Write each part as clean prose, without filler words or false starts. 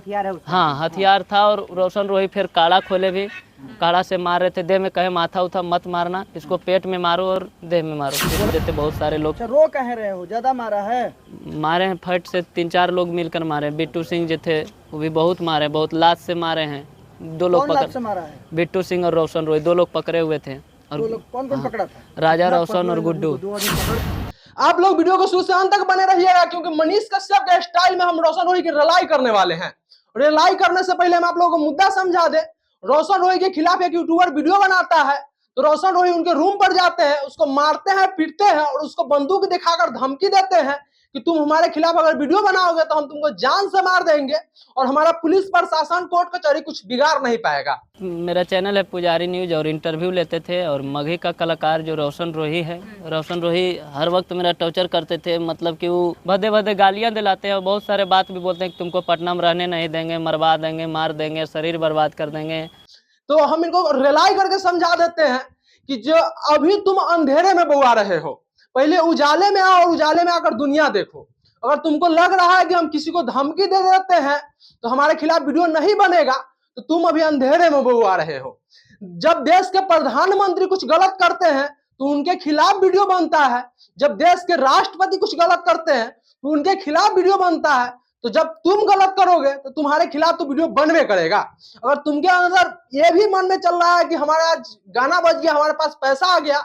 हथियार है उसका? हाँ हथियार था। और रोशन रोही फिर काड़ा खोले भी, काड़ा से मार रहे थे। देह में कहे माथा उथा मत मारना, इसको पेट में मारो और देह में मारो। फिर देते बहुत सारे लोग अच्छा, रो कह रहे हो, ज्यादा मारा है? मारे हैं। फट से 3-4 लोग मिलकर मारे। बिट्टू सिंह जो थे वो भी बहुत मारे, बहुत लात से मारे हैं। 2 लोग कौन लात पकड़, से मारा है? बिट्टू सिंह और रोशन रोही 2 लोग पकड़े हुए थे। और दो लोग कौन कौन हाँ, पकड़ा था? राजा रोशन और गुड्डू। आप लोग वीडियो को शुरू से अंत तक बने रहिएगा, क्योंकि मनीष कश्यप के स्टाइल में हम रोशन रोही की रिलाई करने वाले हैं। रिलाई करने से पहले हम आप लोगों को मुद्दा समझा दे। रोशन रोही के खिलाफ एक यूट्यूबर वीडियो बनाता है, तो रोशन रोही उनके रूम पर जाते हैं, उसको मारते हैं, पीटते हैं और उसको बंदूक दिखाकर धमकी देते हैं कि तुम हमारे खिलाफ अगर वीडियो बनाओगे तो हम तुमको जान से मार देंगे और हमारा पुलिस प्रशासन कोर्ट कचहरी कुछ बिगाड़ नहीं पाएगा। मेरा चैनल है पुजारी न्यूज, और इंटरव्यू लेते थे। और मगही का कलाकार जो रोशन रोही है, रोशन रोही हर वक्त मेरा टॉर्चर करते थे। मतलब कि वो भद्दे भद्दे गालियां दिलाते हैं और बहुत सारे बात भी बोलते हैं कि तुमको पटना में रहने नहीं देंगे, मरवा देंगे, मार देंगे, शरीर बर्बाद कर देंगे। तो हम इनको रिलाई करके समझा देते हैं कि जो अभी तुम अंधेरे में बुआ रहे हो, पहले उजाले में आओ और उजाले में आकर दुनिया देखो। अगर तुमको लग रहा है कि हम किसी को धमकी दे देते हैं तो हमारे खिलाफ वीडियो नहीं बनेगा, तो तुम अभी अंधेरे में बुआ रहे हो। जब देश के प्रधानमंत्री कुछ गलत करते हैं तो उनके खिलाफ वीडियो बनता है। जब देश के राष्ट्रपति कुछ गलत करते हैं तो उनके खिलाफ वीडियो बनता है। तो जब तुम गलत करोगे तो तुम्हारे खिलाफ तो वीडियो बनवे करेगा। अगर तुमके अंदर ये भी मन में चल रहा है कि हमारा आज गाना बज गया, हमारे पास पैसा आ गया,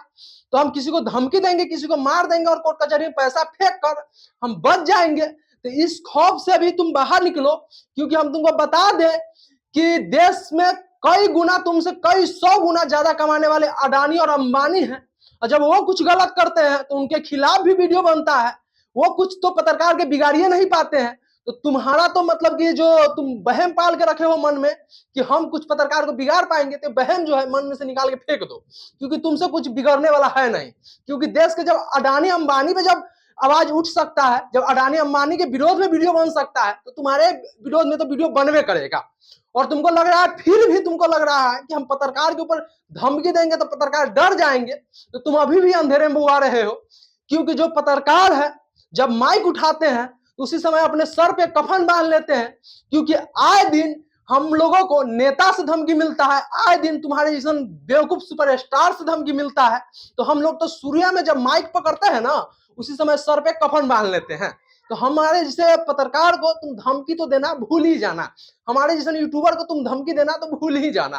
तो हम किसी को धमकी देंगे, किसी को मार देंगे और कोर्ट कचहरी में पैसा फेंक कर हम बच जाएंगे, तो इस खौफ से भी तुम बाहर निकलो। क्योंकि हम तुमको बता दें कि देश में कई गुना तुमसे कई 100 गुना ज्यादा कमाने वाले अडानी और अंबानी हैं, और जब वो कुछ गलत करते हैं तो उनके खिलाफ भी वीडियो बनता है। वो कुछ तो पत्रकार के बिगाड़िए नहीं पाते हैं। तो तुम्हारा तो मतलब कि जो तुम बहम पाल के रखे हो मन में कि हम कुछ पत्रकार को बिगाड़ पाएंगे, तो बहम जो है मन में से निकाल के फेंक दो, क्योंकि तुमसे कुछ बिगड़ने वाला है नहीं। क्योंकि देश के जब अडानी अंबानी पे जब आवाज उठ सकता है, जब अडानी अंबानी के विरोध में वीडियो बन सकता है, तो तुम्हारे विरोध में तो वीडियो बनवे करेगा। और तुमको लग रहा है, फिर भी तुमको लग रहा है कि हम पत्रकार के ऊपर धमकी देंगे तो पत्रकार डर जाएंगे, तो तुम अभी भी अंधेरे में बुआ रहे हो। क्योंकि जो पत्रकार है जब माइक उठाते हैं तो उसी समय अपने सर पे कफन बांध लेते हैं। क्योंकि आए दिन हम लोगों को नेता से धमकी मिलता है, आए दिन तुम्हारे जैसे बेवकूफ सुपरस्टार से धमकी मिलता है। तो हम लोग तो सूर्या में जब माइक पकड़ते हैं ना, उसी समय सर पे कफन बांध लेते हैं। तो हमारे जैसे पत्रकार को तुम धमकी तो देना भूल ही जाना, हमारे जैसे यूट्यूबर को तुम धमकी देना तो भूल ही जाना।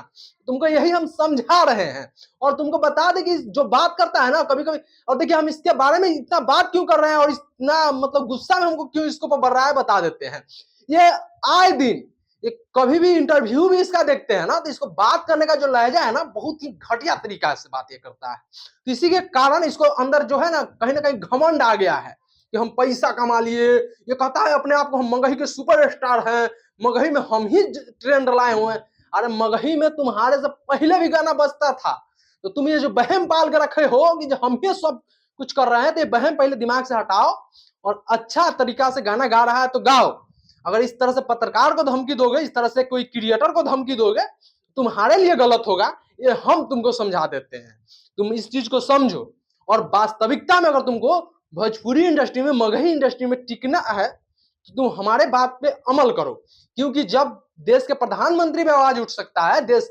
तुमको यही हम समझा रहे हैं। और तुमको बता दें कि जो बात करता है ना कभी कभी, और देखिए हम इसके बारे में इतना बात क्यों कर रहे हैं और इतना मतलब गुस्सा में हमको क्यों इसको बढ़ रहा है, बता देते हैं। ये आए दिन एक कभी भी इंटरव्यू भी इसका देखते हैं ना, तो इसको बात करने का जो लहजा है ना, बहुत ही घटिया तरीका से बात ये करता है। तो इसी के कारण इसको अंदर जो है ना कहीं घमंड आ गया है कि हम पैसा कमा लिए। ये कहता है अपने आप को हम मगही के सुपरस्टार हैं, मगही में हम ही ट्रेंड लाए हुए हैं। अरे मगही में तुम्हारे से पहले भी गाना बजता था। तो तुम ये जो बहम पाल के रखे हो कि जो हम ही सब कुछ कर रहे हैं, तो ये बहम पहले दिमाग से हटाओ और अच्छा तरीका से गाना गा रहा है तो गाओ। अगर इस तरह से पत्रकार को धमकी दोगे, इस तरह से कोई क्रिएटर को धमकी दोगे, तुम्हारे लिए गलत होगा। ये हम तुमको समझा देते हैं, तुम इस चीज को समझो। और वास्तविकता में अगर तुमको भोजपुरी इंडस्ट्री में, मगही इंडस्ट्री में टिकना है तो तुम हमारे बात पे अमल करो। क्योंकि जब देश के प्रधानमंत्री पे आवाज उठ सकता है, देश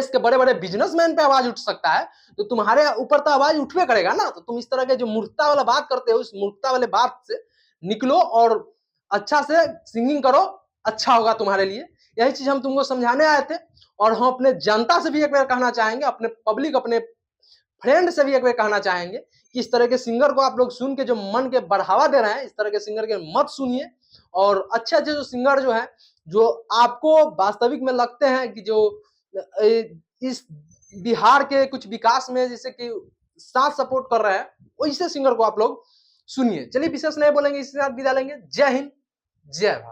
के बड़े बड़े बिजनेसमैन पे आवाज उठ सकता है, तो तुम्हारे ऊपर तो आवाज उठवे करेगा ना। तो तुम इस तरह के जो मूर्खता वाला बात करते हो, इस मूर्खता वाले बात से निकलो और अच्छा से सिंगिंग करो, अच्छा होगा तुम्हारे लिए। यही चीज हम तुमको समझाने आए थे। और हम अपने जनता से भी एक बार कहना चाहेंगे, अपने पब्लिक, अपने फ्रेंड से भी एक बार कहना चाहेंगे कि इस तरह के सिंगर को आप लोग सुन के जो मन के बढ़ावा दे रहे हैं, इस तरह के सिंगर के मत सुनिए। और अच्छे अच्छे जो सिंगर जो है, जो आपको वास्तविक में लगते हैं कि जो इस बिहार के कुछ विकास में जैसे कि साथ सपोर्ट कर रहे हैं, वैसे सिंगर को आप लोग सुनिए। चलिए विशेष नहीं बोलेंगे, इसी के साथ विदा लेंगे। जय हिंद, जय भारत।